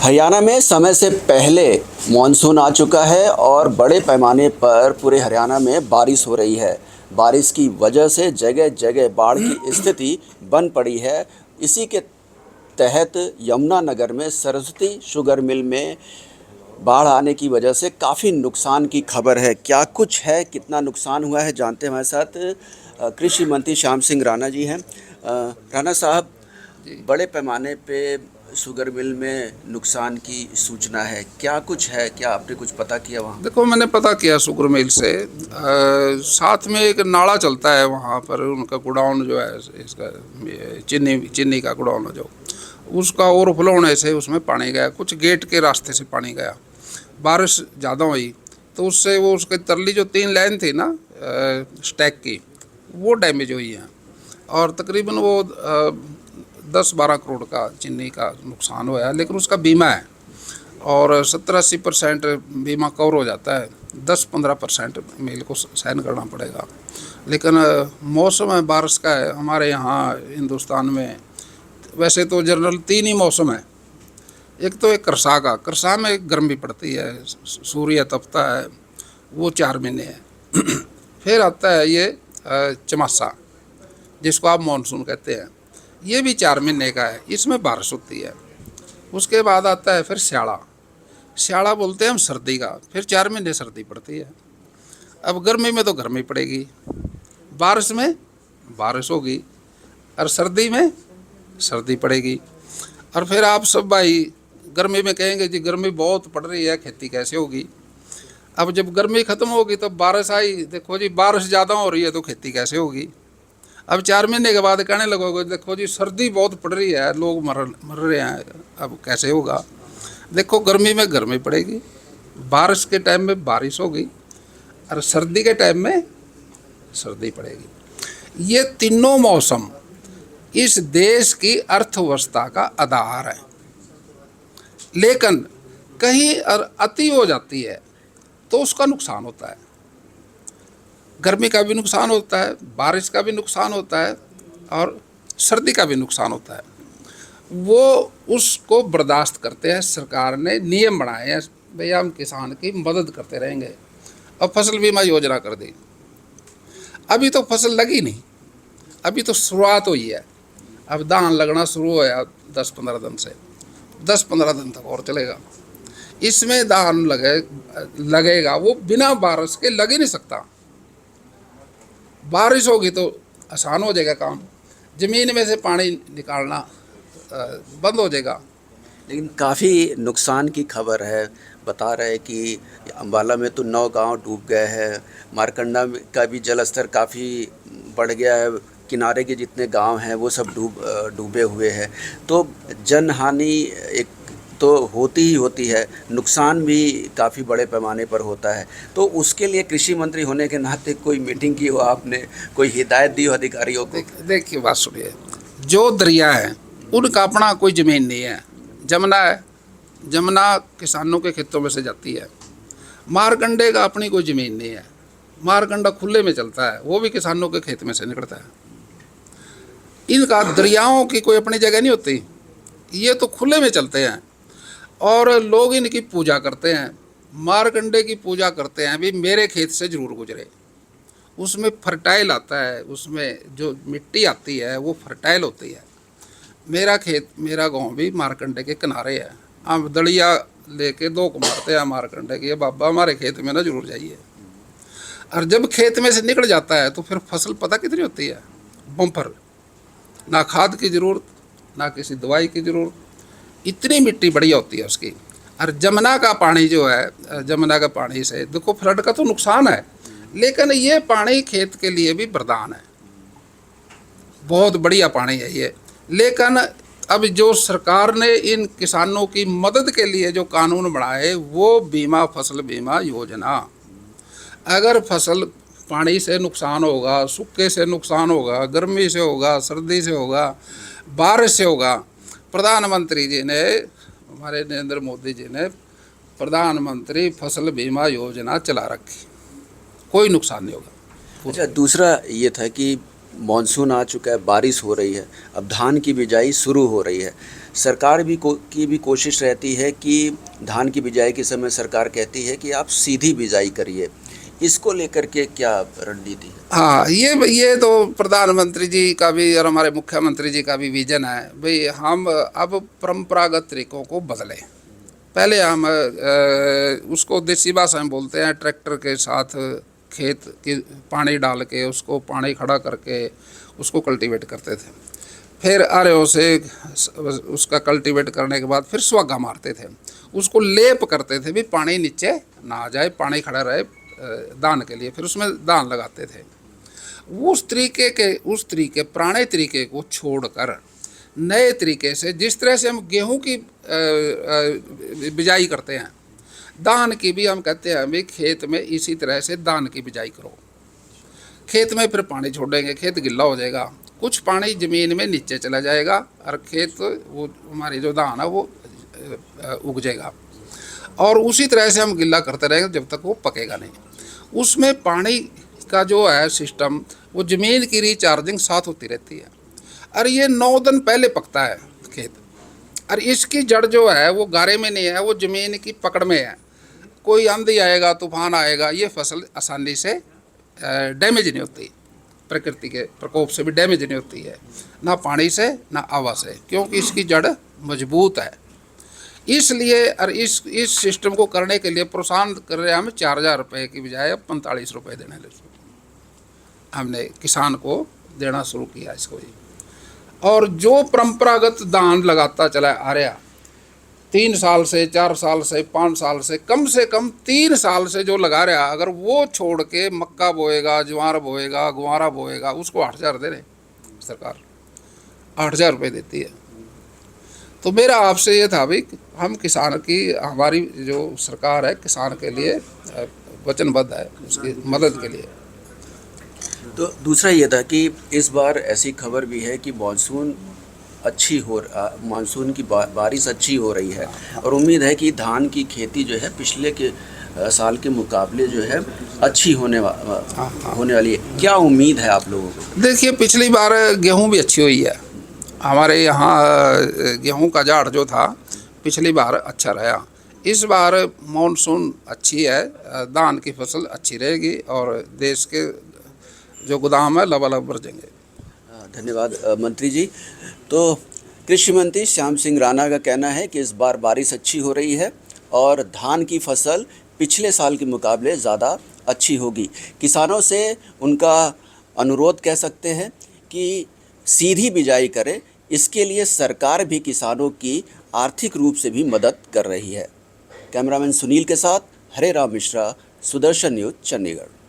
हरियाणा में समय से पहले मानसून आ चुका है और बड़े पैमाने पर पूरे हरियाणा में बारिश हो रही है। बारिश की वजह से जगह जगह बाढ़ की स्थिति बन पड़ी है। इसी के तहत यमुनानगर में सरस्वती शुगर मिल में बाढ़ आने की वजह से काफ़ी नुकसान की खबर है। क्या कुछ है, कितना नुकसान हुआ है, जानते हैं। हमारे साथ कृषि मंत्री श्याम सिंह राणा जी हैं। राणा साहब, बड़े पैमाने पे शुगर मिल में नुकसान की सूचना है, क्या कुछ है, क्या आपने कुछ पता किया वहाँ? देखो, मैंने पता किया शुगर मिल से। साथ में एक नाला चलता है वहाँ पर, उनका गोडाउन जो है इसका चीनी चीनी का गोडाउन है जो, उसका ओवरफ्लो होने से उसमें पानी गया, कुछ गेट के रास्ते से पानी गया। बारिश ज़्यादा हुई तो उससे वो उसके तरली जो 3 लाइन थी ना स्टैक की, वो डैमेज हुई है और तकरीबन वो 10-12 करोड़ का चीनी का नुकसान हुआ है। लेकिन उसका बीमा है और 70-80% बीमा कवर हो जाता है। 10-15% मिल को सहन करना पड़ेगा। लेकिन मौसम है बारिश का है हमारे यहाँ हिंदुस्तान में। वैसे तो जनरल 3 ही मौसम है। एक तो एक करसा का, करसा में गर्मी पड़ती है, सूर्य तपता है, वो 4 महीने है। फिर आता है ये चमासा, जिसको आप मानसून कहते हैं, ये भी 4 महीने का है, इसमें बारिश होती है। उसके बाद आता है फिर स्याड़ा, स्याड़ा बोलते हैं हम सर्दी का, फिर 4 महीने सर्दी पड़ती है। अब गर्मी में तो गर्मी पड़ेगी, बारिश में बारिश होगी और सर्दी में सर्दी पड़ेगी। और फिर आप सब भाई गर्मी में कहेंगे जी गर्मी बहुत पड़ रही है, खेती कैसे होगी। अब जब गर्मी ख़त्म होगी तो बारिश आई, देखो जी बारिश ज़्यादा हो रही है तो खेती कैसे होगी। अब 4 महीने के बाद कहने लगोगे देखो जी सर्दी बहुत पड़ रही है, लोग मर रहे हैं, अब कैसे होगा। देखो, गर्मी में गर्मी पड़ेगी, बारिश के टाइम में बारिश होगी और सर्दी के टाइम में सर्दी पड़ेगी। ये तीनों मौसम इस देश की अर्थव्यवस्था का आधार है। लेकिन कहीं अति हो जाती है तो उसका नुकसान होता है। गर्मी का भी नुकसान होता है, बारिश का भी नुकसान होता है और सर्दी का भी नुकसान होता है। वो उसको बर्दाश्त करते हैं। सरकार ने नियम बनाए हैं, भैया हम किसान की मदद करते रहेंगे। अब फसल बीमा योजना कर दी, अभी तो फसल लगी नहीं, अभी तो शुरुआत हुई है। अब धान लगना शुरू होया 10-15 दिन से, 10-15 दिन तक और चलेगा। इसमें धान लगेगा, वो बिना बारिश के लग ही नहीं सकता। बारिश होगी तो आसान हो जाएगा काम, ज़मीन में से पानी निकालना बंद हो जाएगा। लेकिन काफ़ी नुकसान की खबर है। बता रहे कि अम्बाला में तो 9 गांव डूब गए हैं, मारकंडा का भी जल स्तर काफ़ी बढ़ गया है, किनारे के जितने गांव हैं वो सब डूबे हुए हैं। तो जनहानि एक तो होती ही होती है, नुकसान भी काफ़ी बड़े पैमाने पर होता है। तो उसके लिए कृषि मंत्री होने के नाते कोई मीटिंग की हो आपने, कोई हिदायत दी हो अधिकारियों को? देखिए बात सुनिए, जो दरिया है उनका अपना कोई ज़मीन नहीं है। जमुना है, जमुना किसानों के खेतों में से जाती है। मारकंडे का अपनी कोई ज़मीन नहीं है, मारकंडा खुले में चलता है, वो भी किसानों के खेत में से निकलता है। इनका दरियाओं की कोई अपनी जगह नहीं होती, ये तो खुले में चलते हैं और लोग इनकी पूजा करते हैं। मारकंडे की पूजा करते हैं, भी मेरे खेत से ज़रूर गुजरे। उसमें फर्टाइल आता है, उसमें जो मिट्टी आती है वो फर्टाइल होती है। मेरा खेत, मेरा गांव भी मारकंडे के किनारे है। हम दड़िया लेके 2 को मारते हैं मारकंडे के, बाबा हमारे खेत में ना जरूर जाइए। और जब खेत में से निकल जाता है तो फिर फसल पता कितनी होती है, बम्पर। ना खाद की ज़रूरत, ना किसी दवाई की ज़रूरत, इतनी मिट्टी बढ़िया होती है उसकी। और जमुना का पानी जो है, जमुना का पानी से देखो फ्लड का तो नुकसान है, लेकिन ये पानी खेत के लिए भी वरदान है, बहुत बढ़िया पानी है ये। लेकिन अब जो सरकार ने इन किसानों की मदद के लिए जो कानून बनाए, वो बीमा, फसल बीमा योजना, अगर फसल पानी से नुकसान होगा, सूखे से नुकसान होगा, गर्मी से होगा, सर्दी से होगा, बारिश से होगा, प्रधानमंत्री जी ने, हमारे नरेंद्र मोदी जी ने प्रधानमंत्री फसल बीमा योजना चला रखी, कोई नुकसान नहीं होगा। अच्छा, दूसरा ये था कि मानसून आ चुका है, बारिश हो रही है, अब धान की बिजाई शुरू हो रही है, सरकार की भी कोशिश रहती है कि धान की बिजाई के समय सरकार कहती है कि आप सीधी बिजाई करिए, इसको लेकर के क्या रणनीति है? हाँ, ये तो प्रधानमंत्री जी का भी और हमारे मुख्यमंत्री जी का भी विजन है भाई, हम अब परंपरागत तरीकों को बदलें। पहले हम उसको देसी भाषा में बोलते हैं, ट्रैक्टर के साथ खेत की पानी डाल के उसको पानी खड़ा करके उसको कल्टीवेट करते थे। फिर आरों से उसका कल्टीवेट करने के बाद फिर सुहागा मारते थे, उसको लेप करते थे भी पानी नीचे ना आ जाए, पानी खड़ा रहे धान के लिए। फिर उसमें धान लगाते थे। उस तरीके पुराने तरीके को छोड़कर नए तरीके से, जिस तरह से हम गेहूं की बिजाई करते हैं, धान की भी हम कहते हैं भाई खेत में इसी तरह से धान की बिजाई करो। खेत में फिर पानी छोड़ेंगे, खेत गिल्ला हो जाएगा, कुछ पानी ज़मीन में नीचे चला जाएगा और खेत वो हमारी जो धान है वो उग जाएगा। और उसी तरह से हम गिल्ला करते रहेंगे जब तक वो पकेगा नहीं। उसमें पानी का जो है सिस्टम, वो ज़मीन की रिचार्जिंग साथ होती रहती है। और ये 9 दिन पहले पकता है खेत, और इसकी जड़ जो है वो गारे में नहीं है, वो ज़मीन की पकड़ में है। कोई आंधी आएगा, तूफान आएगा, ये फसल आसानी से डैमेज नहीं होती, प्रकृति के प्रकोप से भी डैमेज नहीं होती है, ना पानी से ना हवा से, क्योंकि इसकी जड़ मजबूत है। इसलिए और इस सिस्टम को करने के लिए प्रोत्साहन कर रहे हैं हम 4,000 रुपये की बजाय 45 रुपये देने लगे। हमने किसान को देना शुरू किया इसको जी। और जो परंपरागत धान लगाता चला आ रहा 3 साल से, 4 साल से, 5 साल से कम 3 साल से जो लगा रहा, अगर वो छोड़ के मक्का बोएगा, ज्वार बोएगा, गुआरा बोएगा, उसको 8,000 दे रहे सरकार, 8,000 रुपये देती है। तो मेरा आपसे ये था भाई, हम किसान की, हमारी जो सरकार है किसान के लिए वचनबद्ध है, उसकी मदद के लिए। तो दूसरा ये था कि इस बार ऐसी खबर भी है कि मानसून की बारिश अच्छी हो रही है, और उम्मीद है कि धान की खेती जो है पिछले के साल के मुकाबले जो है अच्छी होने वाली है। क्या उम्मीद है आप लोगों को? देखिए, पिछली बार गेहूं भी अच्छी हुई है। हमारे यहाँ गेहूं का झाड़ जो था पिछली बार अच्छा रहा। इस बार मानसून अच्छी है, धान की फसल अच्छी रहेगी और देश के जो गोदाम है लबालब भर जाएंगे। धन्यवाद मंत्री जी। तो कृषि मंत्री श्याम सिंह राणा का कहना है कि इस बार बारिश अच्छी हो रही है और धान की फसल पिछले साल के मुकाबले ज़्यादा अच्छी होगी। किसानों से उनका अनुरोध कह सकते हैं कि सीधी बिजाई करें, इसके लिए सरकार भी किसानों की आर्थिक रूप से भी मदद कर रही है। कैमरामैन सुनील के साथ हरे राम मिश्रा, सुदर्शन न्यूज़, चंडीगढ़।